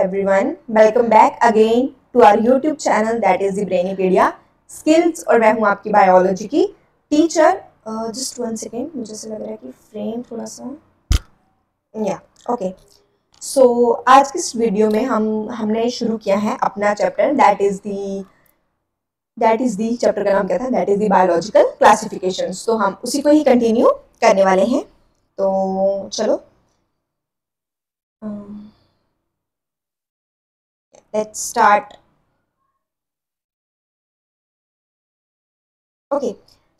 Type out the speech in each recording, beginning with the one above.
everyone, welcome back again to our YouTube channel that is the Brainipedia Skills और मैं हूँ आपकी biology की टीचर। जस्ट वन सेकेंड, मुझे ऐसा लग रहा है कि फ्रेम थोड़ा सा ओके। सो आज की इस वीडियो में हमने शुरू किया है अपना chapter that is the chapter का नाम क्या था, that is the biological classifications. तो हम उसी को ही कंटिन्यू करने वाले हैं। तो चलो let's start. Okay,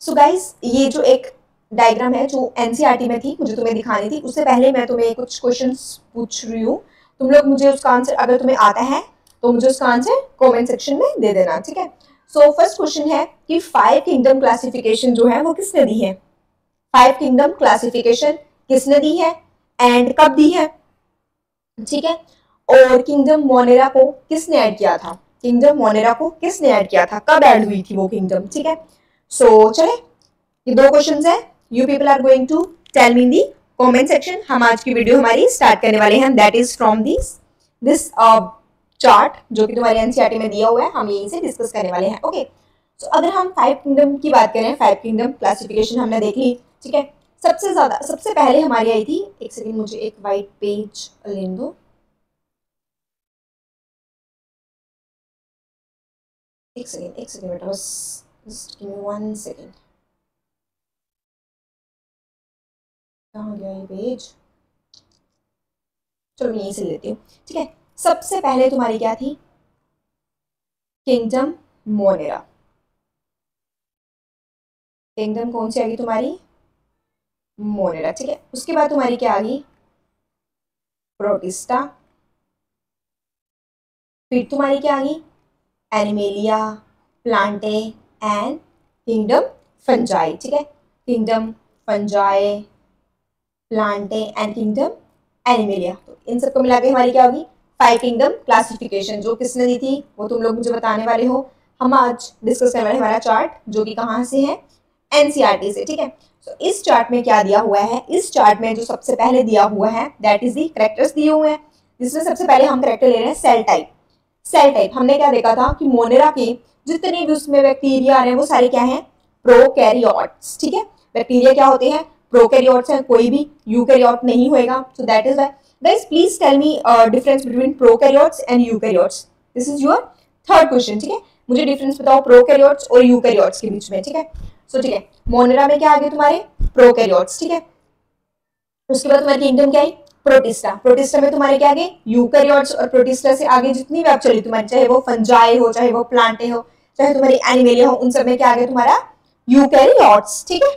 so guys, ये जो एक डायग्राम है जो एनसीईआरटी में थी, मुझे तुम्हें दिखानी थी। उससे पहले मैं तुम्हें कुछ क्वेश्चंस पूछ रही हूँ, तुम लोग मुझे उसका आंसर, अगर तुम्हें आता है तो मुझे उसका आंसर कमेंट सेक्शन में दे देना, ठीक है। सो फर्स्ट क्वेश्चन है कि 5 किंगडम क्लासिफिकेशन जो है वो किसने दी है। 5 किंगडम क्लासिफिकेशन किसने दी है एंड कब दी है, ठीक है। और किंगडम मोनेरा को किसने ऐड किया था, किंगडम मोनेरा को किसने ऐड किया था, कब ऐड हुई थी वो किंगडम, ठीक है। सो चले, ये दो क्वेश्चंस है, you people are going to tell me in the comment section. हम आज की वीडियो हमारी स्टार्ट करने वाले हैं, that is from this chart जो कि तुम्हारे एनसीईआरटी में दिया हुआ है, हम यहीं से डिस्कस करने वाले हैं। ओके, सो अगर हम 5 किंगडम की बात करें, 5 किंगडम क्लासिफिकेशन हमने देख ली, ठीक है। सबसे पहले हमारी आई थी, एक सेकेंड मुझे एक वाइट पेज लेने दो, एक सेकेंड बेटा, बस जस्ट गिव मी 1 सेकेंड। कहाँ गया ये पेज, चलो मैं यहीं से लेती हूँ, ठीक है। सबसे पहले तुम्हारी क्या थी, किंगडम मोनेरा। किंगडम कौन सी आ गई तुम्हारी, मोनेरा, ठीक है। उसके बाद तुम्हारी क्या आ गई, प्रोटिस्टा। फिर तुम्हारी क्या आ गई, animalia, Plantae and kingdom fungi, ठीक है। Kingdom fungi, Plantae and kingdom animalia, तो इन सबको मिला के हमारी क्या होगी, 5 किंगडम क्लासिफिकेशन। जो किसने दी थी वो तुम लोग मुझे बताने वाले हो। हम आज डिस्कस करने वाले हमारा चार्ट जो कि कहाँ से है, एनसीईआरटी से, ठीक है। तो इस चार्ट में क्या दिया हुआ है, इस चार्ट में जो सबसे पहले दिया हुआ है दैट इज दी कैरेक्टर्स दिए हुए हैं, जिसमें सबसे पहले हम कैरेक्टर ले रहे हैं सेल टाइप। सेल टाइप हमने क्या देखा था कि मोनेरा के जितने भी उसमें बैक्टीरिया आ रहे हैं वो सारे क्या हैं, प्रोकैरियोट्स, ठीक है। बैक्टीरिया क्या होते हैं, प्रोकैरियोट्स हैं, कोई भी यूकैरियोट नहीं होएगा। So that is why guys, please tell me difference between prokaryotes and eukaryotes. This is your third question, ठीक है। मुझे डिफरेंस बताओ प्रोकैरियोट्स और यूकैरियोट्स के बीच में, ठीक है। सो ठीक है, मोनेरा में क्या आ गए तुम्हारे, प्रोकैरियोट्स, ठीक है। उसके बाद तुम्हारी किंगडम क्या है, प्रोटिस्टा। प्रोटिस्टा में तुम्हारे क्या आगे, यूकैरियोट्स, और प्रोटिस्टा से आगे जितनी भी आप चली तुम्हारी, चाहे वो फंजाई हो, चाहे वो प्लांटे हो, चाहे तुम्हारी एनिमेलिया हो, उन सब में क्या आ गया तुम्हारा, यूकैरियोट्स, ठीक है।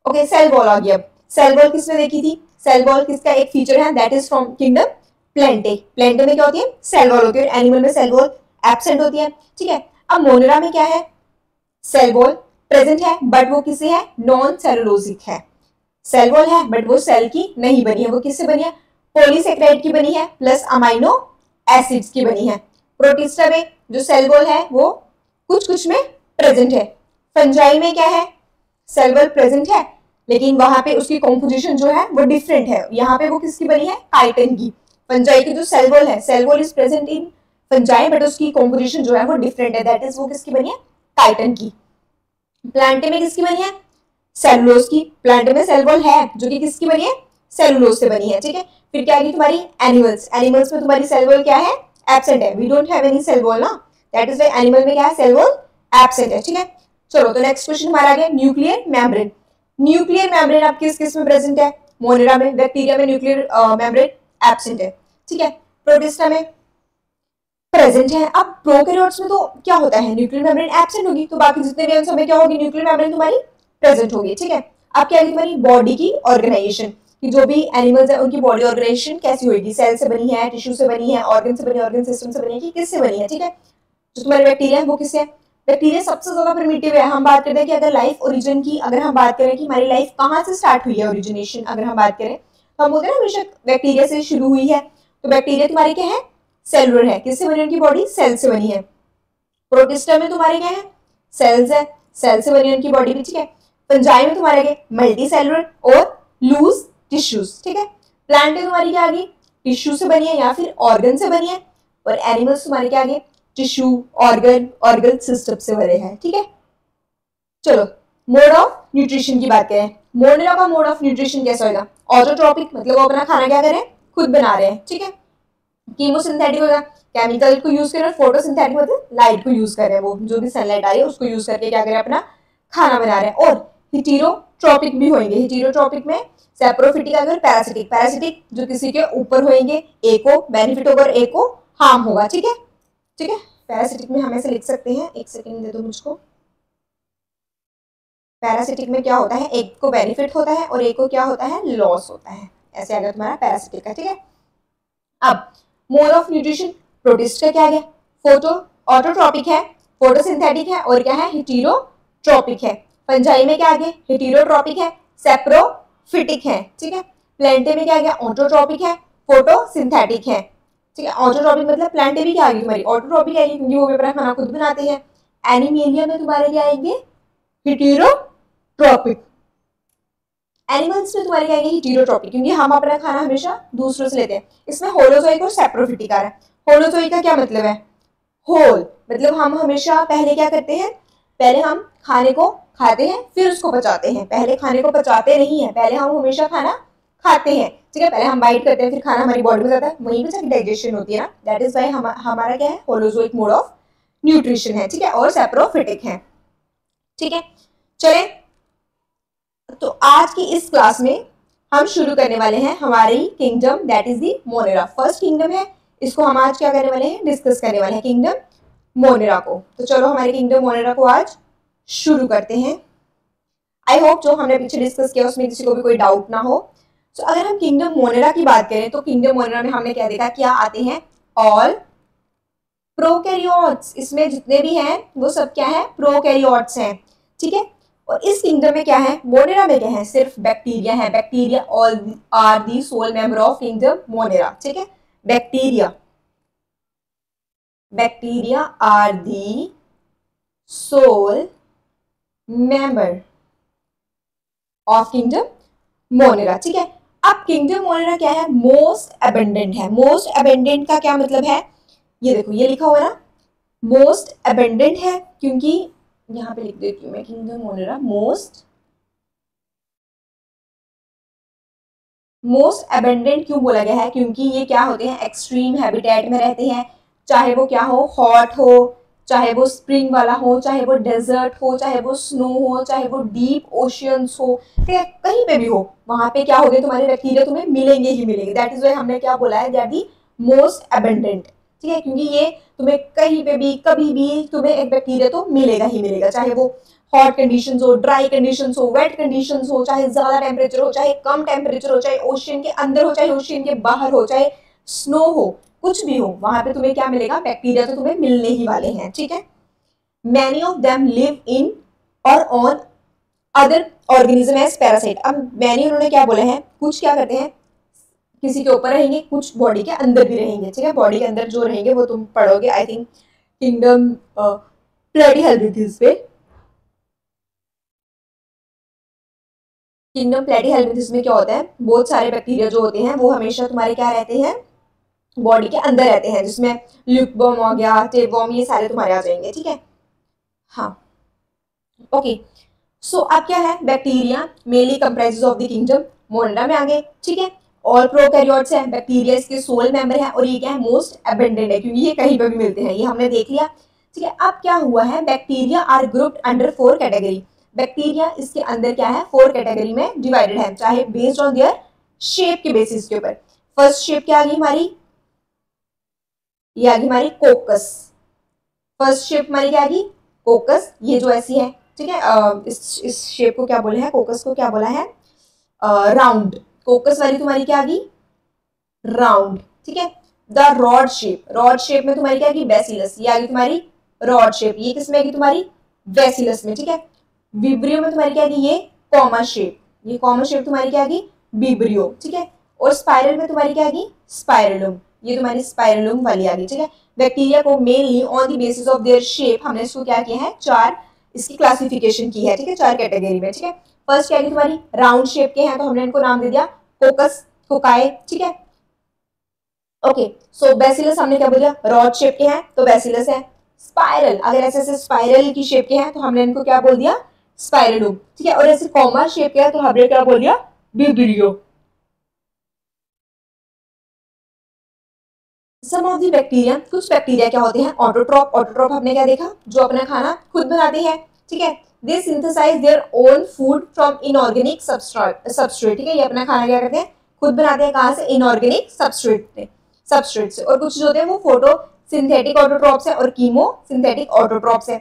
ओके, सेल वॉल आ गया। अब सेल वॉल किसने देखी थी, सेल वॉल किसका एक फीचर है, that is from kingdom Plantae. Plantae में क्या होती है, सेल वॉल होती है, और एनिमल में सेल वॉल एब्सेंट होती है, ठीक है। अब मोनेरा में क्या है, सेल वॉल प्रेजेंट है बट वो किससे है, नॉन सेलुलोजिक है। सेल वॉल है बट वो सेल की नहीं बनी है, वो किससे बनी है, पॉलीसेकेराइड की बनी है प्लस अमाइनो एसिड्स की बनी है। प्रोटिस्टा में जो सेल वॉल है वो कुछ में प्रेजेंट है। फंजाई में क्या है, सेल वॉल प्रेजेंट है लेकिन वहां पे उसकी कॉम्पोजिशन जो है वो डिफरेंट है। यहाँ पे वो किसकी बनी है, काइटिन की। फंजाई की जो सेल वॉल है, cell wall is present in fungi but उसकी कॉम्पोजिशन जो है वो डिफरेंट है, दैट इज वो किसकी बनी है, काइटिन की। प्लांटे में किसकी बनी है, सेलुलोज की। प्लांटे में सेल वॉल है जो कि किसकी बनी है, सेलुलोज से बनी है, ठीक है। फिर क्या आएगी तुम्हारी एनिमल्स। एनिमल्स में तुम्हारी सेल वॉल क्या है, एब्सेंट है, we don't have any cell wall ना, दैट इज व्हाई एनिमल में क्या है, सेल वॉल एब्सेंट है, ठीक है। चलो तो नेक्स्ट क्वेश्चन हमारा आ गया, न्यूक्लियर मेम्ब्रेन। न्यूक्लियर मेम्ब्रेन आप किस में प्रेजेंट है, मोनेरा में। बैक्टीरिया में न्यूक्लियर मेम्ब्रेन एब्सेंट है, ठीक है। प्रोटिस्टा में प्रेजेंट है। अब प्रोकैरियोट्स में तो क्या होता है, न्यूक्लियर मेम्ब्रेन एब्सेंट होगी, तो बाकी जितने भी अंशों में क्या होगी, न्यूक्लियर मेम्ब्रेन तुम्हारी प्रेजेंट होगी, ठीक है। अब क्या है तुम्हारी बॉडी की ऑर्गेनाइजेशन, कि जो भी एनिमल्स है उनकी बॉडी ऑर्गेनाइजेशन कैसी होगी, सेल से बनी है, टिश्यू से बनी है, ऑर्गन से बनी है, ऑर्गन सिस्टम से बनी है, कि किससे बनी है, ठीक है। जो तुम्हारे बैक्टीरिया है वो किससे है, बैक्टीरिया सबसे ज्यादा प्रिमिटिव है। हम बात करते हैं कि अगर लाइफ ओरिजिन की, अगर हम बात करें कि हमारी लाइफ कहाँ से स्टार्ट हुई है, ओरिजिनेशन अगर हम बात करें तो हम बोलते हैं ना बेशक बैक्टीरिया से शुरू हुई है। तो बैक्टीरिया तुम्हारी क्या है, सेलुलर है, किससे बनी उनकी बॉडी, सेल से बनी है। प्रोटिस्टा में तुम्हारे क्या है, सेल्स है, सेल से बनी उनकी बॉडी भी, ठीक है। फंजाई में तुम्हारे क्या, मल्टी सेलुलर और लूज टिश्यूज, ठीक है। प्लांट में तुम्हारी क्या आ गई, टिश्यू से बनी है या फिर ऑर्गन से बनी है। और एनिमल्स तुम्हारे क्या आगे टिश्यू, ऑर्गन सिस्टम से बने हैं, ठीक है। चलो मोड ऑफ न्यूट्रिशन की बात करें। मोनेरा का मोड ऑफ न्यूट्रिशन कैसा होगा? ऑटोट्रॉपिक, मतलब वो अपना खाना क्या करें, खुद बना रहे हैं, ठीक है। कीमोसिंथेटिक होगा, केमिकल को यूज कर रहे हैं। फोटोसिंथेटिक मतलब लाइट को यूज कर रहे हैं, वो जो भी सनलाइट आ रही है उसको यूज करके क्या करें, अपना खाना बना रहे हैं। और हिटेरोट्रॉपिक भी होंगे। हिटेरोट्रॉपिक में सेप्रोफिटिक और पैरासिटिक। पैरासिटिक जो किसी के ऊपर होंगे, ए को बेनिफिट होगा और ए को हार्म होगा, ठीक है, ठीक है। पैरासिटिक में हम ऐसे लिख सकते हैं, एक सेकेंड दे दो मुझको। पैरासिटिक में क्या होता है, एक को बेनिफिट होता है और एक को क्या होता है, लॉस होता है। ऐसे आ गया तुम्हारा पैरासिटिक का, ठीक है। अब मोड ऑफ न्यूट्रिशन, प्रोटिस्ट का क्या है, फोटो ऑटोट्रॉपिक है, फोटोसिंथेटिक है और क्या है, हिटेरोट्रॉपिक है। फंजाई में क्या आ गया, हिटेरोट्रॉपिक है, सेप्रोफिटिक है, ठीक है। प्लांटे में क्या आ गया, ऑटोट्रॉपिक है, फोटोसिंथेटिक है, ठीक है। ऑटोट्रॉपिक मतलब प्लांटे भी क्या आ गई तुम्हारी, ऑटोट्रॉपिक आएगी क्योंकि वो भी अपना खाना खुद बनाते हैं। एनिमेलिया में तुम्हारे क्या आएंगे, हिटेरोट्रॉपिक। एनिमल्स में तुम्हारे क्या आएंगे, हिटेरोट्रॉपिक, क्योंकि हम अपना खाना हमेशा दूसरों से लेते हैं। इसमें होलोजोइक और सेप्रोफिटिक आ रहा है। होलोजोइक का क्या मतलब है, होल, मतलब हम हमेशा पहले क्या करते हैं, पहले हम खाने को खाते हैं फिर उसको पचाते हैं। पहले खाने को पचाते नहीं है, पहले हम हमेशा खाना खाते हैं, ठीक है। पहले हम बाइट करते हैं फिर खाना हमारी बॉडी में जाता है, वहीं पे जाके डाइजेशन होती है ना। दैट इज वाई हमारा क्या है, होलोजोइक मोड ऑफ न्यूट्रिशन है, ठीक है। और सेप्रोफिटिक है, ठीक है। चले तो आज की इस क्लास में हम शुरू करने वाले हैं हमारी kingdom, that is the Monera. First kingdom है, इसको हम आज क्या करने वाले हैं, डिस्कस करने वाले हैं किंगडम मोनेरा को। तो चलो हमारे किंगडम मोनेरा को आज शुरू करते हैं। आई होप जो हमने पीछे डिस्कस किया उसमें किसी को भी कोई डाउट ना हो। तो अगर हम किंगडम मोनेरा की बात करें तो किंगडम मोनेरा में हमने क्या देखा, क्या आते हैं, ऑल प्रोकैरियोट्स। इसमें जितने भी हैं वो सब क्या है, प्रोकैरियोट्स हैं, ठीक है। और इस किंगडम में क्या है, मोनेरा में क्या है, सिर्फ बैक्टीरिया है। Bacteria all are the sole member of kingdom Monera, ठीक है। Bacteria are the sole member of kingdom Monera, ठीक है। अब किंगडम मोनेरा क्या है, मोस्ट अबेंडेंट है। मोस्ट अबेंडेंट का क्या मतलब है, ये देखो ये लिखा हुआ है ना, मोस्ट अबेंडेंट है, क्योंकि यहाँ पे लिख देती हूँ मैं, किंगडम मोनेरा मोस्ट अबेंडेंट क्यों बोला गया है, क्योंकि ये क्या होते हैं, एक्सट्रीम हैबिटेट में रहते हैं। चाहे वो क्या हो, हॉट हो, चाहे वो स्प्रिंग वाला हो, चाहे वो डेजर्ट हो, चाहे वो स्नो हो, चाहे वो डीप ओशियंस हो, कहीं पे भी हो, वहां पे क्या हो गए, तुम्हारे बैक्टीरिया तुम्हें मिलेंगे ही मिलेंगे। दैट इज वाई हमने क्या बोला है, दैट दी मोस्ट अबेंडेंट, ठीक है। क्योंकि ये तुम्हें कहीं पे भी कभी भी तुम्हें एक बैक्टीरिया तो मिलेगा ही मिलेगा, चाहे वो हॉट कंडीशंस हो, ड्राई कंडीशंस हो, वेट कंडीशंस हो, चाहे ज्यादा टेम्परेचर हो, चाहे कम टेम्परेचर हो, चाहे ओशियन के अंदर हो, चाहे ओशियन के बाहर हो, चाहे स्नो हो, कुछ भी हो, वहां पे तुम्हें क्या मिलेगा, बैक्टीरिया तो तुम्हें मिलने ही वाले हैं, ठीक है। Many of them live in और on other organism as parasite. अब मैनी उन्होंने क्या बोला है, कुछ क्या करते हैं, किसी के ऊपर रहेंगे, कुछ बॉडी के अंदर भी रहेंगे, ठीक है। बॉडी के अंदर जो रहेंगे वो तुम पढ़ोगे, आई थिंक किंगडम प्लेटिहेल्मिंथेस पे। किंगडम प्लेटिहेल्मिंथेस में क्या होता है, बहुत सारे बैक्टीरिया जो होते हैं वो हमेशा तुम्हारे क्या रहते हैं, बॉडी के अंदर रहते हैं, जिसमें ल्यूकबॉर्म हो गया, टेपवॉर्म, ये सारे तुम्हारे आ जाएंगे, ठीक है। हाँ ओके, सो अब क्या है, bacteria mainly comprises of the kingdom Monera में आ गए, ठीक है। और प्रोकैरियोट्स है, बैक्टीरिया इसके सोल मेंबर है, और ये क्या है, मोस्ट अबेंडेंट है, क्योंकि ये कहीं पर भी मिलते हैं, ये हमने देख लिया, ठीक है। अब क्या हुआ है, bacteria are grouped under 4 category. Bacteria इसके अंदर क्या है, 4 कैटेगरी में डिवाइडेड है, चाहे बेस्ड ऑन देयर शेप के बेसिस के ऊपर। फर्स्ट शेप क्या आ गई हमारी, ये आ गई हमारी कोकस। फर्स्ट शेप हमारी क्या आ गई, कोकस, ये जो ऐसी है, ठीक है। इस शेप को क्या बोला है, कोकस को क्या बोला है, राउंड। कोकस वाली तुम्हारी क्या आ गई, राउंड, ठीक है। The rod shape, rod shape में तुम्हारी क्या आ गई, बेसिलस, ये आ गई तुम्हारी रॉड शेप। ये किसमें आ गई तुम्हारी, बेसिलस में, ठीक है। विब्रियो में तुम्हारी क्या आ गई, ये कॉमा शेप, ये कॉमा शेप तुम्हारी क्या आ गई, विब्रियो, ठीक है। और स्पाइरल में तुम्हारी क्या आ गई, स्पाइरलम, ये तुम्हारी स्पाइरलम वाली आ गई, ठीक है। बैक्टीरिया को mainly on the basis of their shape हमने इसको क्या किया है, 4 इसकी क्लासिफिकेशन की है, ठीक है, 4 कैटेगरी में, ठीक है। फर्स्ट क्या तुम्हारी राउंड शेप के हैं, तो हमने इनको नाम दे दिया कोकस, कोकाए, ठीक है। ओके, सो बेसिलस हमने क्या बोला, रॉड शेप के हैं तो बेसिलस है। स्पाइरल, अगर ऐसे ऐसे स्पाइरल की शेप के हैं तो हमने इनको क्या बोल दिया, स्पाइरलम, ठीक है। और ऐसे कॉमा शेप के हैं तो हमने क्या बोल दिया, Vibrio. Some of the bacteria, कुछ बैक्टीरिया क्या होते हैं, ऑटोट्रॉप। ऑटोट्रॉप हमने क्या देखा, जो अपना खाना खुद बनाते हैं, ठीक है। They synthesize their own food from inorganic substrate, ठीक है। ये अपना खाना क्या करते हैं, खुद बनाते हैं, कहाँ से, इनऑर्गेनिक सबस्ट्रेट से। और कुछ जो होते हैं वो फोटो सिंथेटिक ऑटोट्रॉप्स है और कीमो सिंथेटिक ऑटोट्रॉप्स है।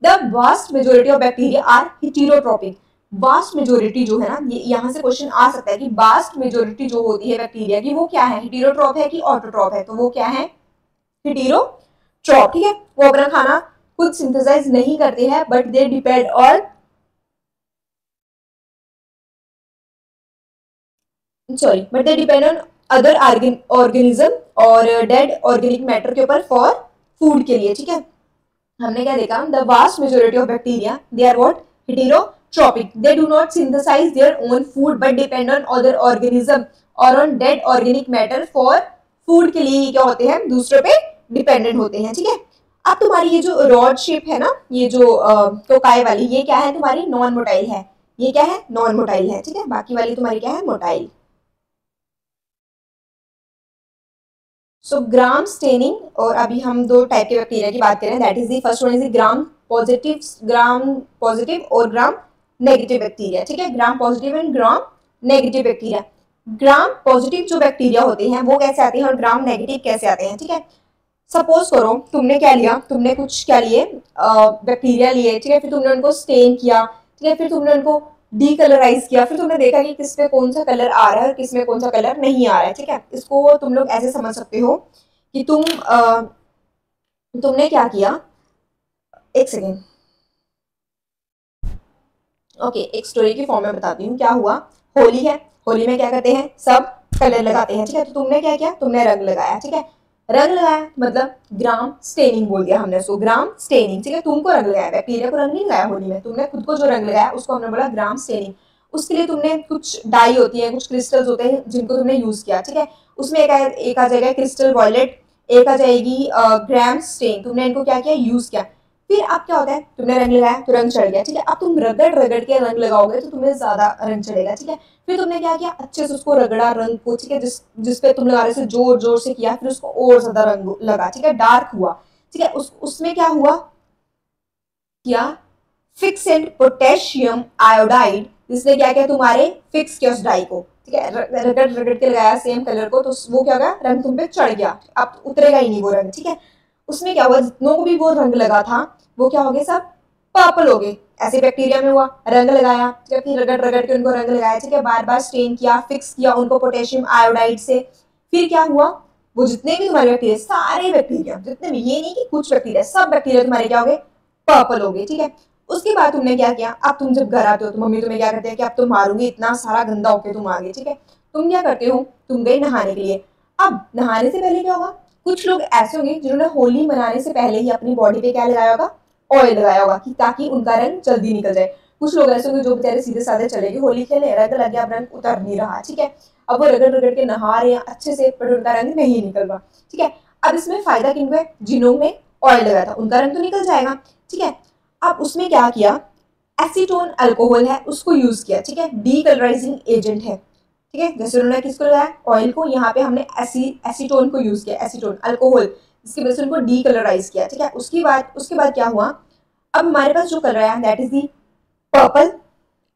The vast majority of bacteria are heterotrophic. Vast majority जो है ना, ये यहाँ से क्वेश्चन आ सकता है कि वास्ट मेजोरिटी जो होती है बैक्टीरिया की वो क्या है, हेटेरोट्रॉप है कि ऑटोट्रॉप है, तो वो क्या है, हेटेरोट्रॉप, ठीक है। वो अपना खाना खुद सिंथेसाइज नहीं करते हैं, but they depend on, sorry, but they depend on other organism और डेड ऑर्गेनिक मैटर के ऊपर फॉर फूड के लिए, ठीक है। हमने क्या देखा, the vast majority of bacteria they are what, heterotrophic, they do not synthesize their own food but depend on other organism और on dead organic matter for food के लिए क्या होते हैं, दूसरे पे डिपेंडेंट होते हैं, ठीक है। अब तुम्हारी ये जो रॉड शेप है ना, ये जो टोकाई वाली, ये क्या है, तुम्हारी नॉन मोटाइल है, ये क्या है, नॉन मोटाइल है, ठीक है। बाकी वाली तुम्हारी क्या है, मोटाइल। सो ग्राम स्टेनिंग, और अभी हम दो टाइप के बैक्टीरिया की बात करें, that is the first one is gram positive और ग्राम नेगेटिव बैक्टीरिया, ठीक है। Gram positive and gram negative bacteria. Gram positive जो बैक्टीरिया होते हैं वो कैसे आते हैं और ग्राम नेगेटिव कैसे आते हैं, ठीक है। सपोज करो तुमने क्या लिया, तुमने कुछ क्या लिए, बैक्टीरिया लिए, ठीक है। फिर तुमने उनको स्टेन किया, ठीक है। फिर तुमने उनको डीकलराइज किया, फिर तुमने देखा कि किस पे कौन सा कलर आ रहा है और किस में कौन सा कलर नहीं आ रहा है, ठीक है। इसको तुम लोग ऐसे समझ सकते हो कि तुमने क्या किया, एक सेकेंड, ओके, एक स्टोरी की फॉर्म में बताती हूँ। क्या हुआ, होली है, होली में क्या करते हैं, सब कलर लगाते हैं, ठीक है। तो तुमने क्या किया, तुमने रंग लगाया, ठीक है। रंग लगाया मतलब ग्राम स्टेनिंग बोल दिया हमने उसको, ग्राम स्टेनिंग, ठीक है। तुमको रंग लगाया, बैक्टीरिया को रंग नहीं लगाया होली में, तुमने खुद को जो रंग लगाया उसको हमने बोला ग्राम स्टेनिंग। उसके लिए तुमने कुछ डाई होती है, कुछ क्रिस्टल्स होते हैं जिनको तुमने यूज किया, ठीक है। उसमें एक आ जाएगा क्रिस्टल वॉयलेट, एक आ जाएगी ग्राम स्टेन, तुमने इनको क्या किया, यूज किया। फिर अब क्या होता है, तुमने रंग लगाया तो रंग चढ़ गया, ठीक है। अब तुम रगड़ रगड़ के रंग लगाओगे तो तुम्हें ज्यादा रंग चढ़ेगा, ठीक है। फिर तुमने क्या किया, अच्छे से उसको रगड़ा रंग को, ठीक है। जिस पे तुम लगा रहे थे जोर जोर से किया, फिर उसको और ज्यादा रंग लगा, ठीक है, डार्क हुआ, ठीक है। उसमें क्या हुआ, क्या, फिक्स एंड पोटेशियम आयोडाइड, जिसने क्या किया, तुम्हारे फिक्स किया उस डाई को, ठीक है। रगड़ रगड़ के लगाया सेम कलर को, तो वो क्या होगा, रंग तुम पे चढ़ गया, अब उतरेगा ही नहीं वो रंग, ठीक है। उसमें क्या हुआ, जितनों को भी वो रंग लगा था वो क्या हो गए, सब पर्पल हो गए। ऐसे बैक्टीरिया में हुआ, रंग लगाया, ठीक है। फिर रगड़ रगड़ के उनको रंग लगाया, ठीक है। बार बार स्टेन किया, फिक्स किया उनको पोटेशियम आयोडाइड से। फिर क्या हुआ, वो जितने भी तुम्हारे बैक्टीरिया, सारे बैक्टीरिया जितने भी, ये नहीं कि कुछ बैक्टीरिया, सब बैक्टीरिया तुम्हारे क्या हो गए, पर्पल हो गए, ठीक है। उसके बाद तुमने क्या किया, अब तुम जब घर आते हो तो मम्मी तुम्हें क्या करते हैं कि अब तुम मारूंगी, इतना सारा गंदा होके तुम आ गए, ठीक है। तुम क्या करते हो, तुम गए नहाने के लिए। अब नहाने से पहले क्या होगा, कुछ लोग ऐसे होंगे जिन्होंने होली मनाने से पहले ही अपनी बॉडी पे क्या लगाया होगा, ऑयल लगाया होगा, कि ताकि उनका रंग जल्दी निकल जाए। कुछ लोग ऐसे होंगे जो बेचारे सीधे साधे चले गए होली खेलने, रंग लग गया, अब रंग उतर नहीं रहा, ठीक है। अब वो रगड़ रगड़ के नहा रहे हैं अच्छे से, पर उनका रंग नहीं निकल रहा, ठीक है। अब इसमें फायदा किनको है, जिन्होंने ऑयल लगाया था उनका रंग तो निकल जाएगा, ठीक है। अब उसमें क्या किया, एसीटोन अल्कोहल है उसको यूज किया, ठीक है। डीकलराइजिंग एजेंट है, ठीक है। जैसे उन्होंने किसको लगाया, ऑयल को, यहाँ पे हमने एसीटोन को यूज किया, एसीटोन अल्कोहल, जिसकी वजह से उनको डीकलराइज किया, ठीक है। उसके बाद क्या हुआ, अब हमारे पास जो कलर आया दैट इज दी पर्पल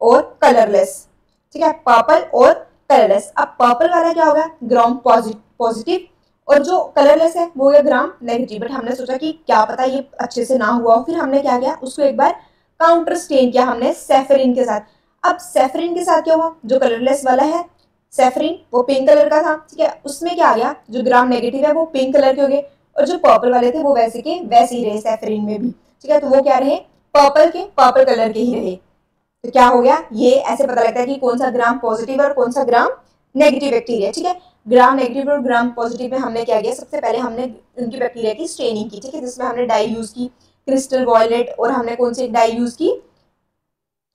और कलरलेस, ठीक है, पर्पल और कलरलेस। अब पर्पल वाला क्या होगा, ग्राम पॉजिटिव, और जो कलरलेस है वो है ग्राम नेगेटिव। बट हमने सोचा कि क्या पता ये अच्छे से ना हुआ, फिर हमने क्या किया, उसको एक बार काउंटर स्टेन किया हमने सेफरिन के साथ। अब सेफरिन के साथ क्या हुआ, जो कलरलेस वाला है सेफरिन वो पिंक कलर का था, ठीक है। उसमें क्या आ गया, जो ग्राम नेगेटिव है वो पिंक कलर के हो गए, और जो पर्पल वाले थे वो वैसे के वैसे ही रहे सेफरिन में भी, ठीक है। तो वो क्या रहे, पर्पल कलर के ही रहे। तो क्या हो गया, ये ऐसे पता लगता है कि कौन सा ग्राम पॉजिटिव और कौन सा ग्राम नेगेटिव बैक्टीरिया, ठीक है। ग्राम नेगेटिव और ग्राम पॉजिटिव में हमने क्या किया, सबसे पहले हमने उनकी बैक्टीरिया की स्टेनिंग की, ठीक है, जिसमें हमने डाई यूज की, क्रिस्टल वॉयलेट, और हमने कौन सी डाई यूज की,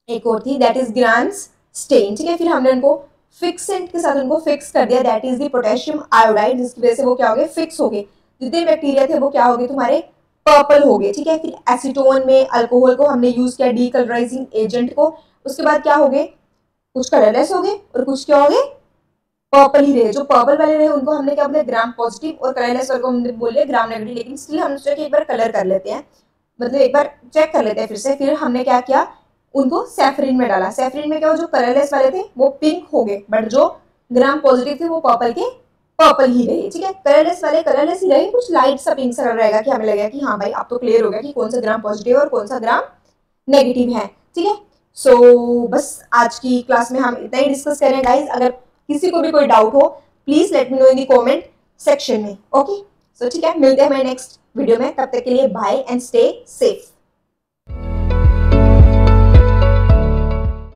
एक और थी दैट इज ग्रांस स्टेन, ठीक है। फिर हमने उनको फिक्सेंट के साथ उनको फिक्स कर दिया, that is the potassium iodide, जिसकी वजह से वो क्या हो गए, फिक्स हो गए। जितने बैक्टीरिया थे वो क्या हो गए तुम्हारे, पर्पल हो गए, ठीक है। फिर एसीटोन में अल्कोहल को हमने यूज किया डीकलराइजिंग एजेंट को, उसके बाद क्या हो गए, कुछ कलरलेस हो गए और कुछ क्या हो गए, पर्पल ही रहे। जो पर्पल वाले रहे उनको हमने क्या बोले, ग्राम पॉजिटिव, और कलरलेस वाले को हमने बोले ग्राम नेगेटिव। लेकिन स्टिल हम सोचे कि एक बार कलर कर लेते हैं, मतलब एक बार चेक कर लेते हैं फिर से। फिर हमने क्या किया, उनको सैफरिन में डाला। सैफरिन में क्या हो, जो कलरलेस वाले थे वो पिंक हो गए, बट जो ग्राम पॉजिटिव थे वो पर्पल के पर्पल ही रहे, ठीक है। कलरलेस वाले कलरलेस ही रहे, कुछ लाइट सा पिंक सा कलर रहेगा, कि हमें लगेगा कि हाँ भाई अब तो क्लियर हो गया कि कौन सा ग्राम पॉजिटिव और कौन सा ग्राम नेगेटिव है, ठीक है। सो बस आज की क्लास में हम इतना ही डिस्कस करें गाइज। अगर किसी को भी कोई डाउट हो please let me know in the comment section में, ओके। सो ठीक है, मिलते हैं हमारे नेक्स्ट वीडियो में, तब तक के लिए बाय एंड स्टे सेफ।